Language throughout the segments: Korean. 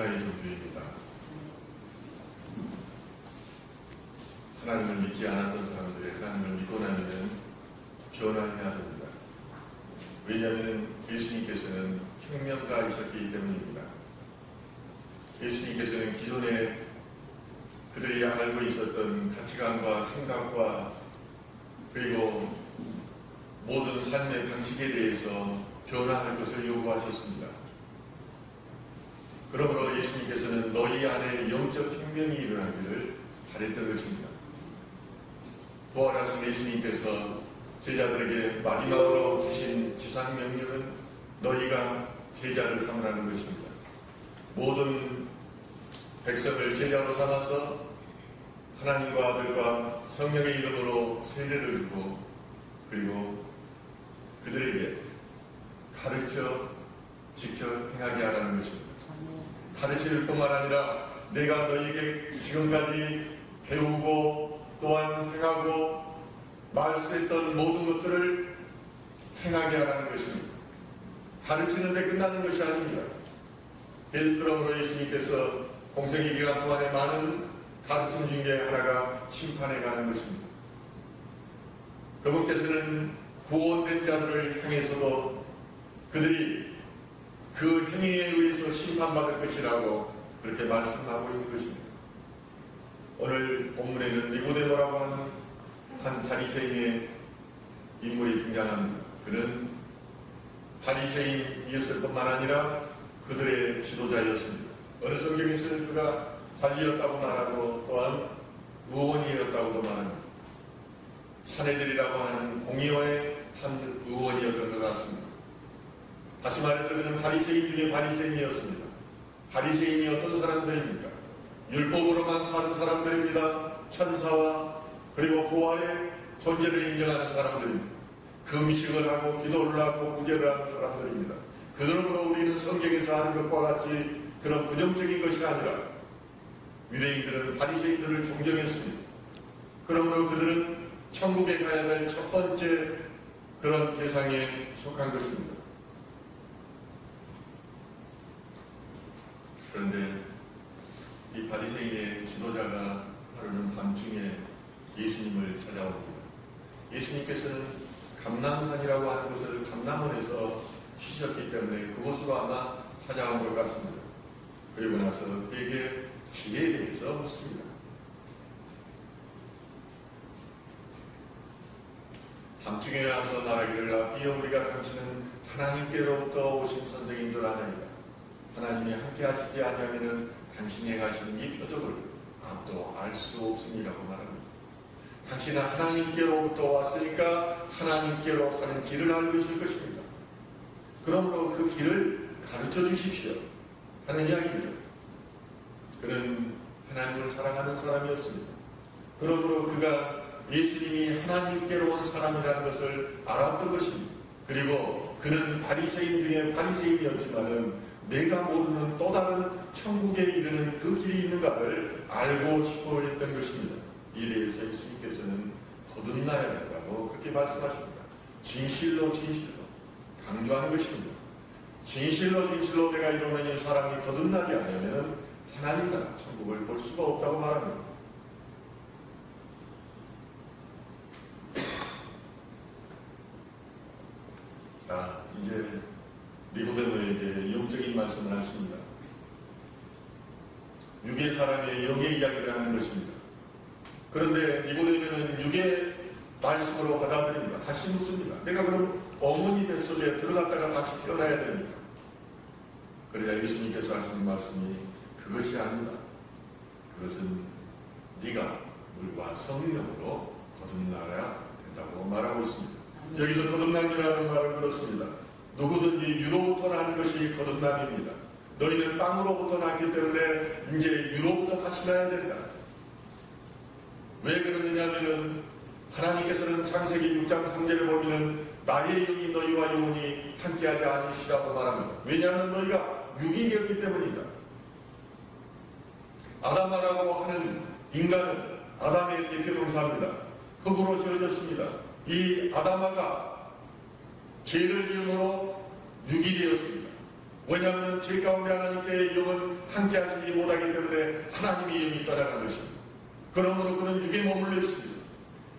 변화의 종주입니다. 하나님을 믿지 않았던 사람들이 하나님을 믿고 나면은 변화해야 됩니다. 왜냐하면 예수님께서는 혁명가이셨기 때문입니다. 예수님께서는 기존에 그들이 알고 있었던 가치관과 생각과 그리고 모든 삶의 방식에 대해서 변화할 것을 요구하셨습니다. 그러므로 예수님께서는 너희 안에 영적 혁명이 일어나기를 바랬던 것입니다. 부활하신 예수님께서 제자들에게 마지막으로 주신 지상명령은 너희가 제자를 삼으라는 것입니다. 모든 백성을 제자로 삼아서 하나님과 아들과 성령의 이름으로 세례를 주고 그리고 그들에게 가르쳐 지켜 행하게 하라는 것입니다. 가르칠 뿐만 아니라 내가 너희에게 지금까지 배우고 또한 행하고 말씀했던 모든 것들을 행하게 하라는 것입니다. 가르치는 데 끝나는 것이 아닙니다. 그러므로 예수님께서 공생의 기간 동안에 많은 가르침 중에 하나가 심판에 관한 것입니다. 그분께서는 구원된 자들을 향해서도 그들이 그 행위에 의해서 심판받을 것이라고 그렇게 말씀하고 있는 것입니다. 오늘 본문에는 니고데모라고 하는 한 바리새인의 인물이 등장합니다. 그는 바리새인이었을 뿐만 아니라 그들의 지도자였습니다. 어느 성경에서는 그가 관리였다고 말하고 또한 의원이었다고도 말합니다. 사내들이라고 하는 공의원의 한 의원이었던 것 같습니다. 다시 말해서 그는 바리새인 중에 바리새인이었습니다. 바리새인이 어떤 사람들입니까? 율법으로만 사는 사람들입니다. 천사와 그리고 부활의 존재를 인정하는 사람들입니다. 금식을 하고 기도를 하고 구제를 하는 사람들입니다. 그러므로 우리는 성경에서 하는 것과 같이 그런 부정적인 것이 아니라 유대인들은 바리새인들을 존경했습니다. 그러므로 그들은 천국에 가야 될 첫 번째 그런 대상에 속한 것입니다. 그런데 이 바리새인의 지도자가 하루는 밤중에 예수님을 찾아옵니다. 예수님께서는 감람산이라고 하는 곳을 감람원에서 쉬셨기 때문에 그곳으로 아마 찾아온 것 같습니다. 그리고 나서 그에게 길에 대해서 묻습니다. 밤중에 와서 말하기를 라비여 우리가 당신은 하나님께로부터 오신 선생인 줄 아나이다. 하나님이 함께 하시지 아니하면 당신이 행하시는 이 표적을 아무도 알 수 없음이라고 말합니다. 당신은 하나님께로부터 왔으니까 하나님께로 가는 길을 알고 있을 것입니다. 그러므로 그 길을 가르쳐 주십시오 하는 이야기입니다. 그는 하나님을 사랑하는 사람이었습니다. 그러므로 그가 예수님이 하나님께로 온 사람이라는 것을 알았던 것입니다. 그리고 그는 바리새인 중에 바리새인이었지만은 내가 모르는 또 다른 천국에 이르는 그 길이 있는가를 알고 싶어 했던 것입니다. 이에 대해서 예수님께서는 거듭나야 된다고 그렇게 말씀하십니다. 진실로 강조하는 것입니다. 진실로 내가 이루면 이 사람이 거듭나지 않으면 하나님 나라 천국을 볼 수가 없다고 말합니다. 자, 이제 니고데모에게 영적인 말씀을 하십니다. 육의 사람의 영의 이야기를 하는 것입니다. 그런데 니고데모는 육의 말씀으로 받아들입니다. 다시 묻습니다. 내가 그럼 어머니 뱃속에 들어갔다가 다시 태어나야 됩니까? 그러자 예수님께서 하시는 말씀이 그것이 아니다. 그것은 네가 물과 성령으로 거듭나야 된다고 말하고 있습니다. 여기서 거듭남이라는 말은 그렇습니다. 누구든지 유로부터 나는 것이 거듭남입니다. 너희는 땅으로부터 났기 때문에 이제 유로부터 다시 나야 된다. 왜 그러느냐면은 하나님께서는 창세기 6장 3절에 보면은 나의 영이 너희와 영원히 함께하지 않으시라고 말합니다. 왜냐하면 너희가 육이었기 때문이다. 아담아라고 하는 인간은 아담의 대표동사입니다. 흙으로 지어졌습니다. 이 아담아가 죄를 지음으로 육이 되었습니다. 왜냐하면 제 가운데 하나님께 영은 함께 하시지 못하기 때문에 하나님의 영이 떠나간 것입니다. 그러므로 그는 육에 머물러 있습니다.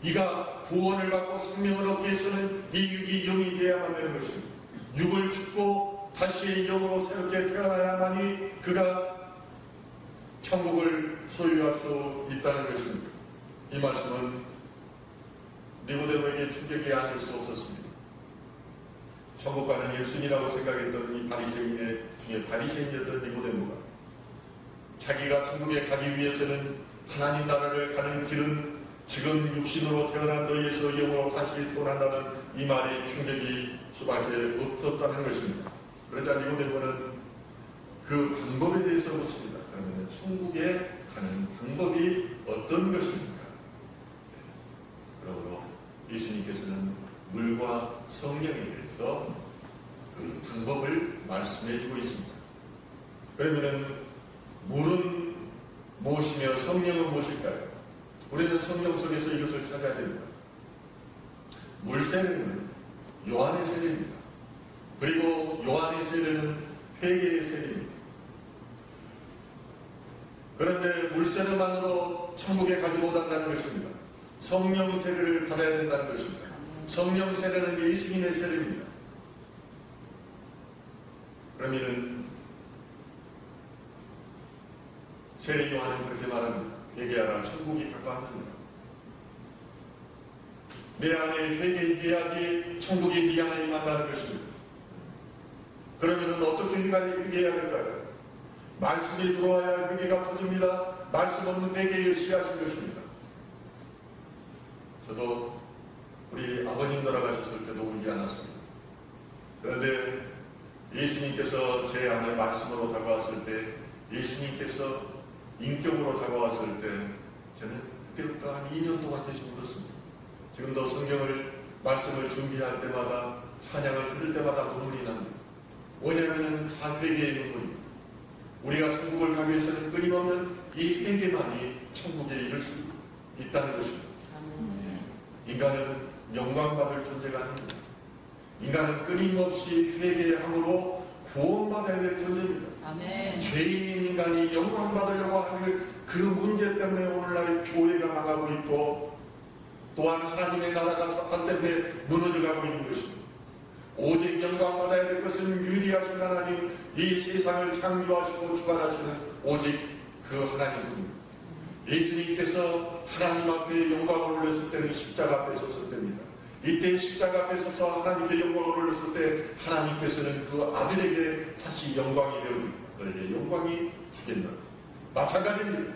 이가 구원을 받고 생명을 얻기 위해서는 이 육이 영이 되어야만 되는 것입니다. 육을 죽고 다시 영으로 새롭게 태어나야만이 그가 천국을 소유할 수 있다는 것입니다. 이 말씀은 니고데모에게 충격이 아닐 수 없었습니다. 천국 가는 예수님이라고 생각했던 이 바리새인 중에 바리새인이었던 니고데모가 자기가 천국에 가기 위해서는 하나님 나라를 가는 길은 지금 육신으로 태어난 너희에서 영으로 다시 태어난다는 이 말이 충격이 수밖에 없었다는 것입니다. 그러자 니고데모는 그 방법에 대해서 묻습니다. 그러면 천국에 가는 방법이 어떤 것입니까? 그러므로 예수님께서는 물과 성령에 대해서 그 방법을 말씀해주고 있습니다. 그러면은 물은 무엇이며 성령은 무엇일까요? 우리는 성령 속에서 이것을 찾아야 됩니다. 물 세례는 요한의 세례입니다. 그리고 요한의 세례는 회개의 세례입니다. 그런데 물 세례만으로 천국에 가지 못한다는 것입니다. 성령 세례를 받아야 된다는 것입니다. 성령 세례는 예수님의 세례입니다. 그러면은 세례 요한은 그렇게 말합니다. 회개하라, 천국이 가까웠습니다. 내 안에 회개해야지 천국이 네 안에 임한다는 것입니다. 그러면은 어떻게 회개해야 될까요? 말씀이 들어와야 회개가 터집니다. 말씀 없는 회개의 씨앗인 것입니다. 저도 우리 아버님 돌아가셨을 때도 울지 않았습니다. 그런데 예수님께서 제 안에 말씀으로 다가왔을 때, 예수님께서 인격으로 다가왔을 때 저는 그때부터 한 2년 동안 계속 울었습니다. 지금도 성경을 말씀을 준비할 때마다 찬양을 들을 때마다 눈물이 납니다. 왜냐하면 다 회개의 눈물입니다. 우리가 천국을 가기 위해서는 끊임없는 이 회개만이 천국에 이를 수 있다는 것입니다. 인간은 영광받을 존재가 아닙니다. 인간은 끊임없이 회개함으로 구원받아야 될 존재입니다. 아멘. 죄인인 인간이 영광받으려고 하는 그 문제 때문에 오늘날 교회가 망하고 있고 또한 하나님의 나라가 사탄 때문에 무너져가고 있는 것입니다. 오직 영광받아야 될 것은 유리하신 하나님, 이 세상을 창조하시고 주관하시는 오직 그 하나님입니다. 예수님께서 하나님 앞에 영광을 올렸을 때는 십자가 앞에 섰을 때입니다. 이때 십자가 앞에 서서 하나님께 영광을 올렸을 때 하나님께서는 그 아들에게 다시 영광이 되어줍니다. 너에게 영광이 주겠다. 마찬가지입니다.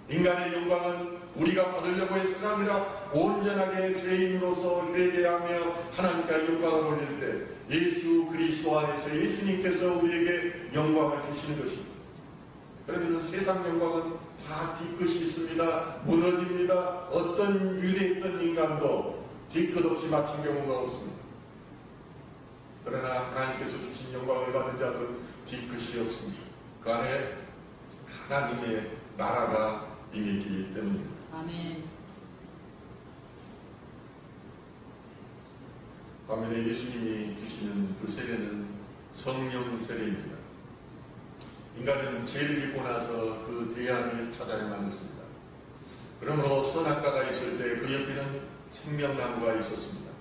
인간의 영광은 우리가 받으려고 해서가 아니라 온전하게 죄인으로서 회개하며 하나님께 영광을 올릴 때 예수 그리스도 안에서 예수님께서 우리에게 영광을 주시는 것입니다. 그러면 세상 영광은 다 뒤끝이 있습니다. 무너집니다. 어떤 위대했던 인간도 뒤끝 없이 마친 경우가 없습니다. 그러나 하나님께서 주신 영광을 받은 자들은 뒤끝이 없습니다. 그 안에 하나님의 나라가 이미 있기 때문입니다. 아멘. 반면에 예수님이 주시는 그 세례는 성령 세례입니다. 인간은 죄를 짓고 나서 그 대안을 찾아야만 했습니다. 그러므로 선악과가 있을 때 그 옆에는 생명나무가 있었습니다.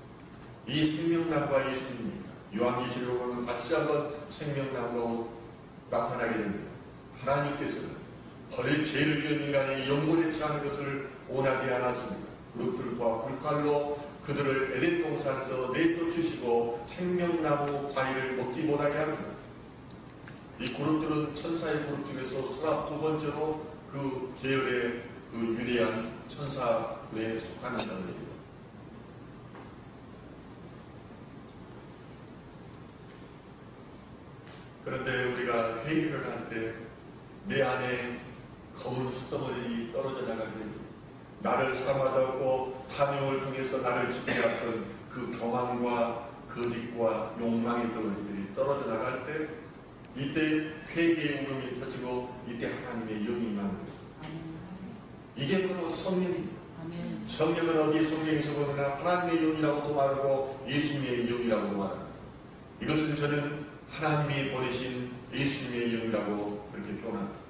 이 생명나무가 예수님입니다. 요한계시록은 다시 한번 생명나무가 나타나게 됩니다. 하나님께서는 죄를 지은 인간이 영원에 처하는 것을 원하지 않았습니다. 그룹들과 불칼로 그들을 에덴 동산에서 내쫓으시고 생명나무 과일을 먹지 못하게 합니다. 이 그룹들은 천사의 그룹 중에서 스랍 두 번째로 그 계열의 그 위대한 천사에 속하는 자들입니다. 그런데 우리가 회개를 할 때 내 안에 검은 숫덩어리 떨어져 나가게 됩니다. 나를 사모하고 탐욕을 통해서 나를 지배했던 그 교만과 거짓과 욕망의 덩어리들이 떨어져 나갈 때 이때 회개의 울음이 터지고 이때 하나님의 영이 임하는 것입니다. 이게 바로 성령입니다. 아멘. 성령은 어디에 성령에서 보면 하나님의 영이라고도 말하고 예수님의 영이라고도 말합니다. 이것은 저는 하나님이 보내신 예수님의 영이라고 그렇게 표현합니다.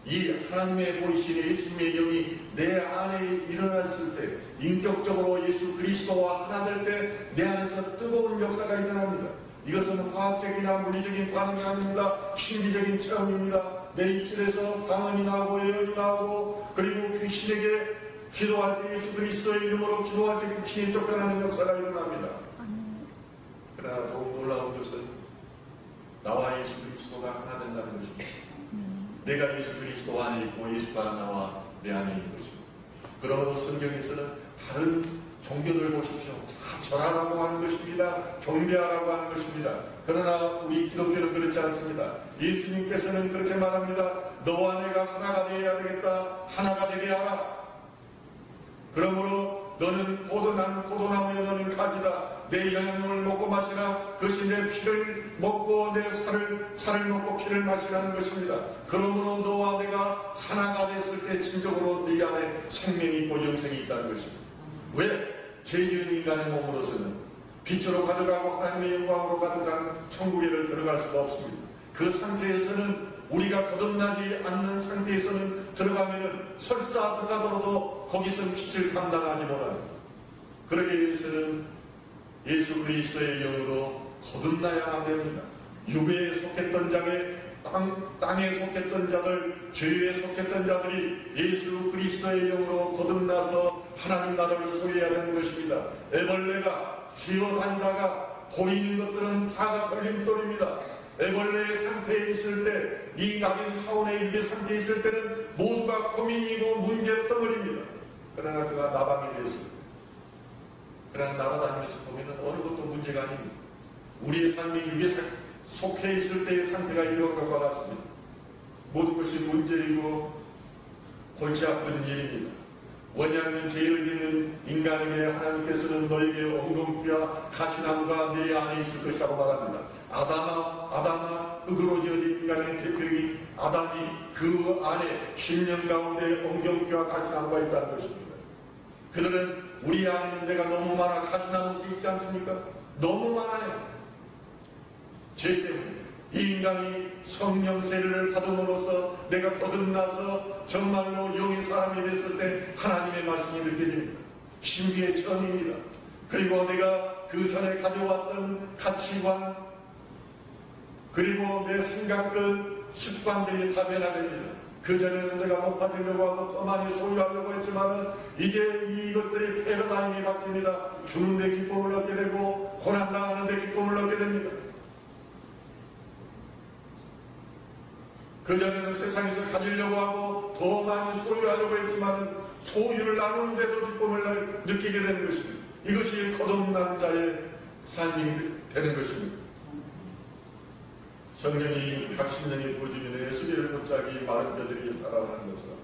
이 하나님의 보이신 예수님의 영이 내 안에 일어났을 때, 인격적으로 예수 그리스도와 하나 될 때 내 안에서 뜨거운 역사가 일어납니다. 이것은 화학적이나 물리적인 반응이 아닙니다. 신비적인 체험입니다. 내 입술에서 방언이 나오고 예언이 나오고, 그리고 귀신에게 기도할 때, 예수 그리스도의 이름으로 기도할 때 귀신이 쫓겨나는 역사가 일어납니다. 그러나 더욱 놀라운 것은 나와 예수 그리스도가 하나 된다는 것입니다. 내가 예수 그리스도 안에 있고 예수가 나와 내 안에 있는 것입니다. 그러므로 성경에서는 다른 종교들 보십시오. 다 절하라고 하는 것입니다. 경배하라고 하는 것입니다. 그러나 우리 기독교는 그렇지 않습니다. 예수님께서는 그렇게 말합니다. 너와 내가 하나가 되어야 되겠다. 하나가 되게 하라. 그러므로 너는 포도, 나는 포도나무에 너는 가지다. 내 영양분을 먹고 마시라. 그것이 내 피를 먹고 내 살을 먹고 피를 마시라는 것입니다. 그러므로 너와 내가 하나가 됐을 때 진정으로 네 안에 생명이 있고 영생이 있다는 것입니다. 왜? 죄 지은 인간의 몸으로서는 빛으로 가득하고 하나님의 영광으로 가득한 천국에를 들어갈 수가 없습니다. 그 상태에서는, 우리가 거듭나지 않는 상태에서는 들어가면은 설사 들어가더라도 거기서 빛을 감당하지 못합니다. 그러기 위해서는 예수 그리스도의 영으로 거듭나야만 됩니다. 육에 속했던 자에, 땅에 속했던 자들, 죄에 속했던 자들이 예수 그리스도의 영으로 거듭나서 하나님 나라를 소유해야 되는 것입니다. 애벌레가 기어다니다가 보이는 것들은 다가 걸림돌입니다. 애벌레의 상태에 있을 때, 이 낮은 차원의 일의 상태에 있을 때는 모두가 고민이고 문제 덩어리입니다. 그러나 그가 나방이 되었습니다. 그러나 날아다니면서 보면 어느 것도 문제가 아닙니다. 우리의 삶이 위에 속해 있을 때의 상태가 이런 것과 같습니다. 모든 것이 문제이고 골치 아픈 일입니다. 왜냐하면 죄를 짓는 인간에게 하나님께서는 너에게 엉겅퀴와 가시나무가 내 안에 있을 것이라고 말합니다. 아담아, 흙으로 지어진 인간의 대표인 아담이 그 안에 10년 가운데 엉겅퀴와 가시나무가 있다는 것입니다. 그들은 우리 안에 있는 데가 너무 많아 가시나무수 있지 않습니까? 너무 많아요. 죄 때문에. 이 인간이 성령 세례를 받음으로써 내가 거듭나서 정말로 영의 사람이 됐을 때 하나님의 말씀이 느껴집니다. 신비의 체험입니다. 그리고 내가 그 전에 가져왔던 가치관, 그리고 내 생각들, 습관들이 다 변화됩니다. 그전에는 내가 높아지려고 하고 더 많이 소유하려고 했지만 이제 이것들이 패러다임이 바뀝니다. 주는데 기쁨을 얻게 되고 고난당하는데 기쁨을 얻게 됩니다. 그전에는 세상에서 가지려고 하고 더 많이 소유하려고 했지만 소유를 나누는데도 기쁨을 느끼게 되는 것입니다. 이것이 거듭난 자의 삶이 되는 것입니다. 성령이 각신령이 부어지면 에스겔 못자기 마른 뼈들이 살아나는 것처럼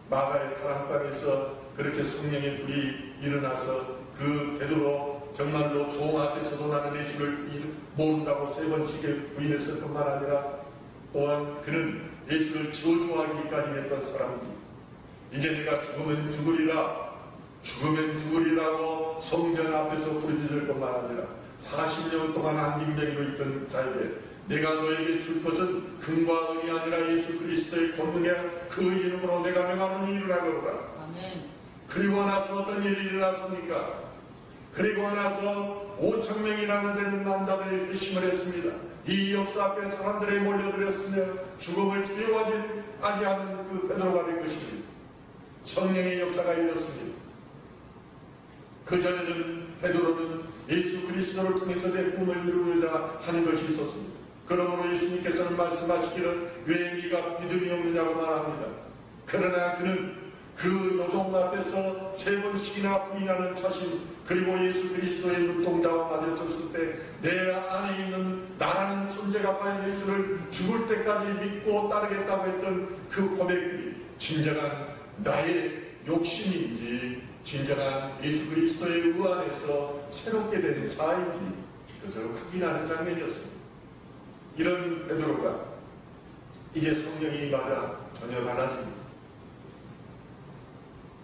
마가의 타락방에서 그렇게 성령의 불이 일어나서 그 베드로 정말로 종 앞에서도 나는 예수를 모른다고 3번씩에 부인했을 뿐만 아니라 또한 그는 예수를 저주하기까지 했던 사람입니다. 이제 내가 죽으면 죽으리라고 성전 앞에서 부르짖을 뿐만 아니라 40년 동안 안진병으로 있던 자에게 내가 너에게 줄 것은 금과 은이 아니라 예수 그리스도의 권능에 그 이름으로 내가 명하는 일을 하거라. 아멘. 그리고 나서 어떤 일이 일어났습니까? 그리고 나서 5,000명이라는 되는 남자들이 회심을 했습니다. 이 역사 앞에 사람들이 몰려들었으며 죽음을 두려워하지 않은 그 베드로가 된 것입니다. 성령의 역사가 일었습니다. 그전에는 베드로는 예수 그리스도를 통해서 내 꿈을 이루고자 하는 것이 있었습니다. 그러므로 예수님께서는 말씀하시기를 왜 네가 믿음이 없느냐고 말합니다. 그러나 그는 그 여종 앞에서 3번씩이나 부인하는 자신, 그리고 예수 그리스도의 눈동자와 마주쳤을 때 내 안에 있는 나라는 존재가 과연 예수를 죽을 때까지 믿고 따르겠다고 했던 그 고백들이 진정한 나의 욕심인지 진정한 예수 그리스도의 의 안에서 새롭게 된 자인지 그것을 확인하는 장면이었습니다. 이런 베드로가 이제 성령이 임하자 전혀 달라집니다.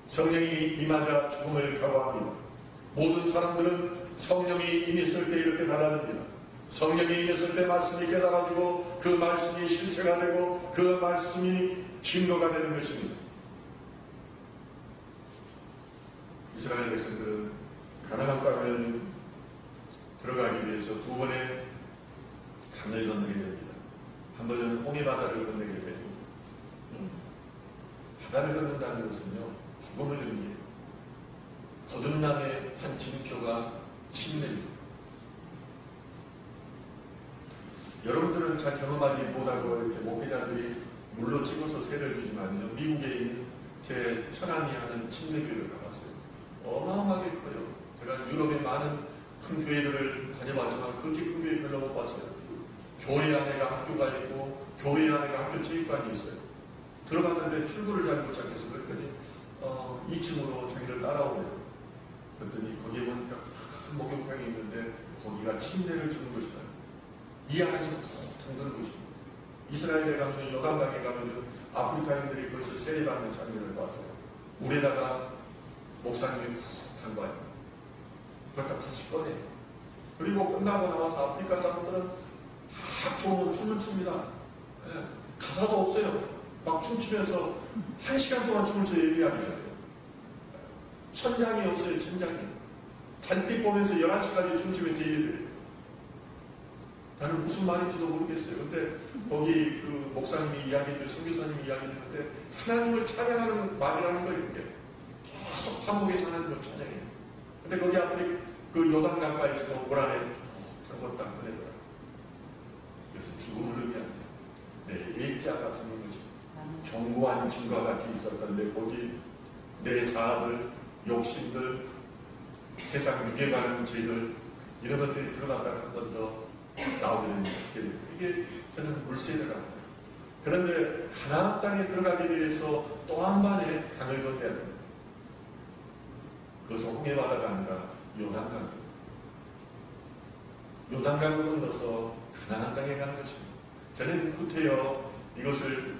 성령이 임하자 죽음을 각오합니다. 모든 사람들은 성령이 임했을 때 이렇게 달라집니다. 성령이 임했을 때 말씀이 깨달아지고 그 말씀이 실체가 되고 그 말씀이 증거가 되는 것입니다. 이스라엘 백성들은 가나안 땅을 들어가기 위해서 두 번의 강을 건너게 됩니다. 한 번은 홍해 바다를 건너게 되고, 바다를 건넌다는 것은요, 죽음을 의미해요. 거듭남의 한 징표가 침례입니다. 여러분들은 잘 경험하지 못하고 이렇게 목회자들이 물로 찍어서 세를 주지만요, 미국에 있는 제 천안이 하는 침례교회를 가봤어요. 어마어마하게 커요. 제가 유럽에 많은 큰 교회들을 다녀봤지만 그렇게 큰 교회 별로 못 봤어요. 교회 안에가 학교가 있고 교회 안에가 학교 체육관이 있어요. 들어갔는데 출구를 잘 못 찾겠어. 그랬더니 2층으로 자기를 따라오래요. 그랬더니 거기에 보니까 큰 목욕탕이 있는데 거기가 침례를 주는 것이다. 이 안에서 푹 담그는 것입니다. 이스라엘에 가면, 요단강에 가면 아프리카인들이 거기서 세례받는 장면을 봤어요. 물에다가 목사님이 푹 담가요. 그걸 다시 꺼내요. 그리고 끝나고 나와서 아프리카 사람들은 다 좋은 춤을 춥니다. 네. 가사도 없어요. 막 춤추면서 1시간 동안 춤을 춰 얘기하죠. 천장이 없어요. 천장이. 달빛 보면서 11시까지 춤추면서 얘기해요. 나는 무슨 말인지도 모르겠어요. 근데 거기 그 목사님이 이야기해주고 선교사님이 이야기했는데 하나님을 찬양하는 말이라는 거예요. 이게 계속 반복해서 하나님을 찬양해요. 근데 거기 앞에 그 요단 가까이에서 물 안에 그런 딱 꺼내더라고요. 그래서 죽음을 의미합니다. 내 일자가 죽는 것입니다. 견고한 짐과 같이 있었던 내 고집, 내 자아들, 욕심들, 세상 유괴가는 죄들, 이런 것들이 들어갔다가 한 번 더 나오게 됩니다. 이게 저는 물세례를 합니다. 그런데 가나안 땅에 들어가기 위해서 또 한 번의 강을 건너야 됩니다. 그것은 홍해바다가 아니라 요단강. 요단강을 건너서 가나안 땅에 가는 것입니다. 저는 후퇴여 이것을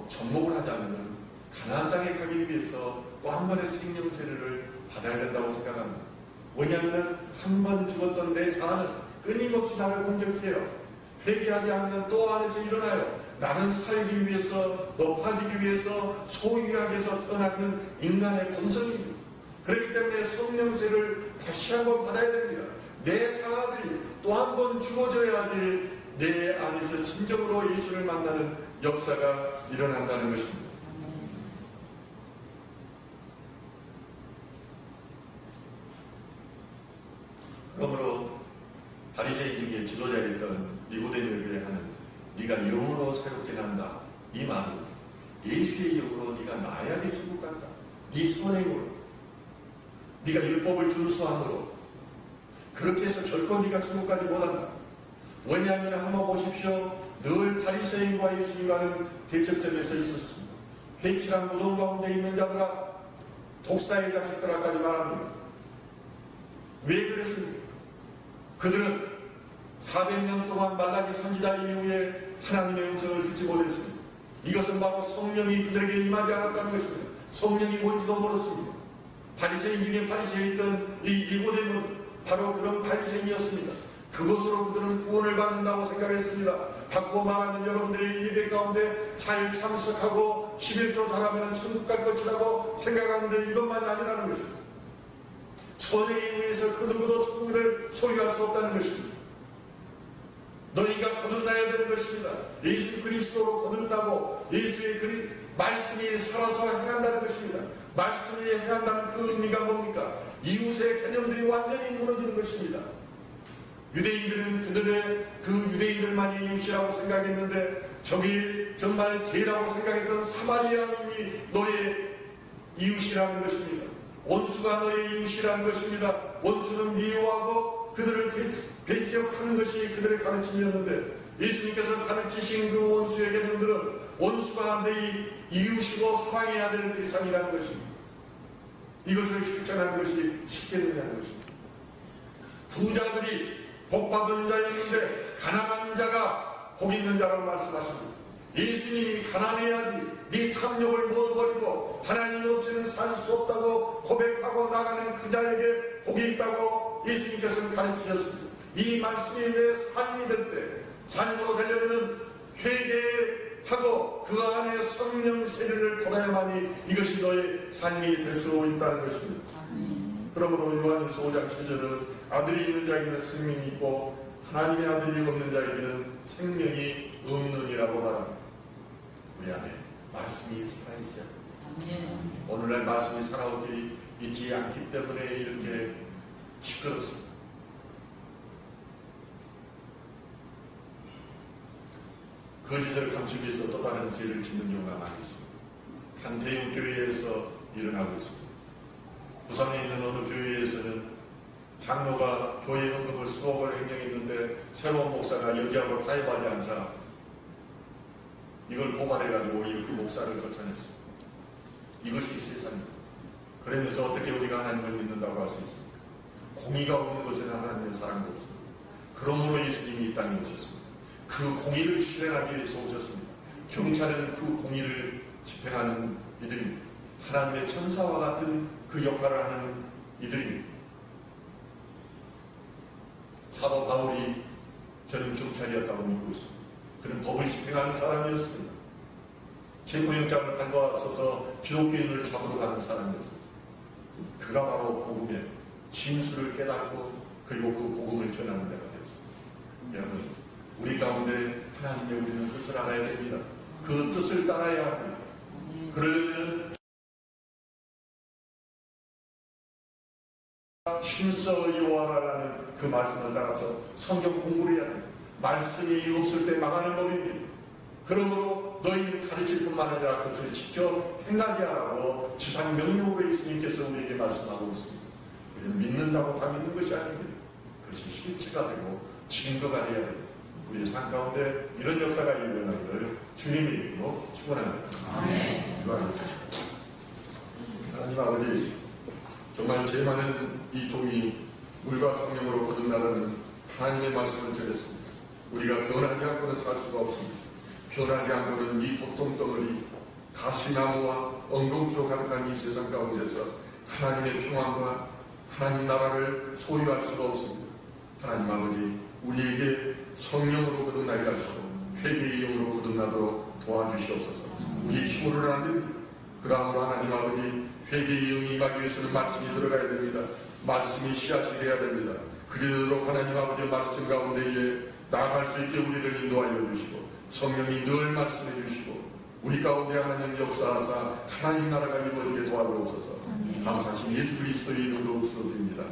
접목을 하자면 가나안 땅에 가기 위해서 또 한 번의 생명 세례를 받아야 된다고 생각합니다. 왜냐하면 한 번 죽었던 내 자아는 끊임없이 나를 공격해요. 회개하지 않으면 또 안에서 일어나요. 나는 살기 위해서, 높아지기 위해서, 소유하기 위해서 태어나는 인간의 본성입니다. 그렇기 때문에 성령세를 다시 한번 받아야 됩니다. 내 자아들이 또 한 번 죽어져야지 내 안에서 진정으로 예수를 만나는 역사가 일어난다는 것입니다. 그러므로 바리새인 중에 지도자였던 니고데모에게 하는 네가 영으로 새롭게 난다. 이 말은 예수의 영으로 네가 나야지 천국 간다. 네 선행으로, 네가 율법을 준수함으로 그렇게 해서 결코 네가 천국 가지 못한다. 왜냐하면 한번 보십시오. 늘 바리새인과 예수님과는 대척점에 서 있었습니다. 회칠한 무덤 가운데 있는 자들아, 독사의 자식들아까지 말합니다. 왜 그랬습니까? 그들은 400년 동안 말라기 선지자 이후에 하나님의 음성을 듣지 못했습니다. 이것은 바로 성령이 그들에게 임하지 않았다는 것입니다. 성령이 뭔지도 모르습니다. 바리새인 중에 바리새인이었던 이 니고데모는 바로 그런 바리새인이었습니다. 그것으로 그들은 구원을 받는다고 생각했습니다. 받고 말하는 여러분들의 예배 가운데 잘 참석하고 11조 잘하면 천국 갈 것이라고 생각하는데 이것만이 아니라는 것입니다. 선행에 의해서 그 누구도 천국을 소유할 수 없다는 것입니다. 너희가 거듭나야 되는 것입니다. 예수 그리스도로 거듭나고 예수의 말씀이 살아서 행한다는 것입니다. 말씀이 행한다는 그 의미가 뭡니까? 이웃의 개념들이 완전히 무너지는 것입니다. 유대인들은 그들의 그 유대인들만이 이웃이라고 생각했는데 저기 정말 개라고 생각했던 사마리아인이 너의 이웃이라는 것입니다. 원수가 너의 이웃이라는 것입니다. 원수는 미워하고 그들을 배척하는 것이 그들의 가르침이었는데 예수님께서 가르치신 그 원수의 개념들은 원수가 내 이웃이고 사랑해야 되는 대상이라는 것입니다. 이것을 실천하는 것이 쉽게 되냐는 것입니다. 부자들이 복받은 자였는데 가난한 자가 복 있는 자라고 말씀하십니다. 예수님이 가난해야지 네 탐욕을 모두 버리고 하나님 없이는 살 수 없다고 고백하고 나가는 그 자에게 복이 있다고 예수님께서는 가르치셨습니다. 이 말씀이 내 삶이 될 때 삶으로 되려면 회개하고 그 안에 성령 세례를 받아야만이 이것이 너의 삶이 될 수 있다는 것입니다. 그러므로 요한일서 5장 7절은 아들이 있는 자에게는 생명이 있고 하나님의 아들이 없는 자에게는 생명이 없느니라고 말합니다. 우리 안에 말씀이 살아있어요. 오늘날 말씀이 살아오지 있지 않기 때문에 이렇게 시끄럽습니다. 거짓을 감추기 위해서 또 다른 죄를 짓는 경우가 많이 있습니다. 한 대형 교회에서 일어나고 있습니다. 부산에 있는 어느 교회에서는 장로가 교회 헌금을 수억을 횡령했는데 새로운 목사가 여기하고 타협하지 않자 이걸 고발해가지고 오히려 그 목사를 쫓아냈습니다. 이것이 세상입니다. 그러면서 어떻게 우리가 하나님을 믿는다고 할 수 있습니까? 공의가 없는 곳에는 하나님의 사랑도 없습니다. 그러므로 예수님이 이 땅에 오셨습니다. 그 공의를 실행하기 위해서 오셨습니다. 경찰은 그 공의를 집행하는 이들입니다. 하나님의 천사와 같은 그 역할을 하는 이들입니다. 사도 바울이 저는 경찰이었다고 믿고 있습니다. 그는 법을 집행하는 사람이었습니다. 체포영장을 발부하셔서 기독교인을 잡으러 가는 사람이었습니다. 그가 바로 복음의 진수를 깨닫고 그리고 그 복음을 전하는 데가 되었습니다. 여러분, 우리 가운데 하나님의 우리는 뜻을 알아야 됩니다. 그 뜻을 따라야 합니다. 그러려면 힘써 요하라라는 그 말씀을 따라서 성경 공부를 해야 됩니다. 말씀이 없을 때 망하는 법입니다. 그러므로 너희는 가르칠 뿐만 아니라 그것을 지켜 행하게 하라고 지상 명령으로 예수님께서 우리에게 말씀하고 있습니다. 우리는 믿는다고 다 믿는 것이 아닙니다. 그것이 실체가 되고 증거가 되어야 됩니다. 우리의 삶 가운데 이런 역사가 일어나기를 주님의 이름으로 축원합니다. 아멘. 기도하겠습니다. 하나님 아버지, 정말 죄 많은 이 종이 물과 성령으로 거듭나라는 하나님의 말씀을 드렸습니다. 우리가 변하지 않고는 살 수가 없습니다. 변하지 않고는 이 고통덩어리, 가시나무와 엉겅퀴로 가득한 이 세상 가운데서 하나님의 평안과 하나님 나라를 소유할 수가 없습니다. 하나님 아버지, 우리에게 성령으로 거듭나게 하시고 회개의 영으로 거듭나도록 도와주시옵소서. 우리 힘으로는 안 됩니다. 그러므로 하나님 아버지, 회개의 영이 임하기 위해서는 말씀이 들어가야 됩니다. 말씀이 씨앗이 되어야 됩니다. 그리도록 하나님 아버지 말씀 가운데에 나아갈 수 있게 우리를 인도하여 주시고 성령이 늘 말씀해 주시고 우리 가운데 하나님 역사하사 하나님 나라가 이루어지게 도와주옵소서. 감사하신 예수 그리스도의 이름으로 기도드립니다.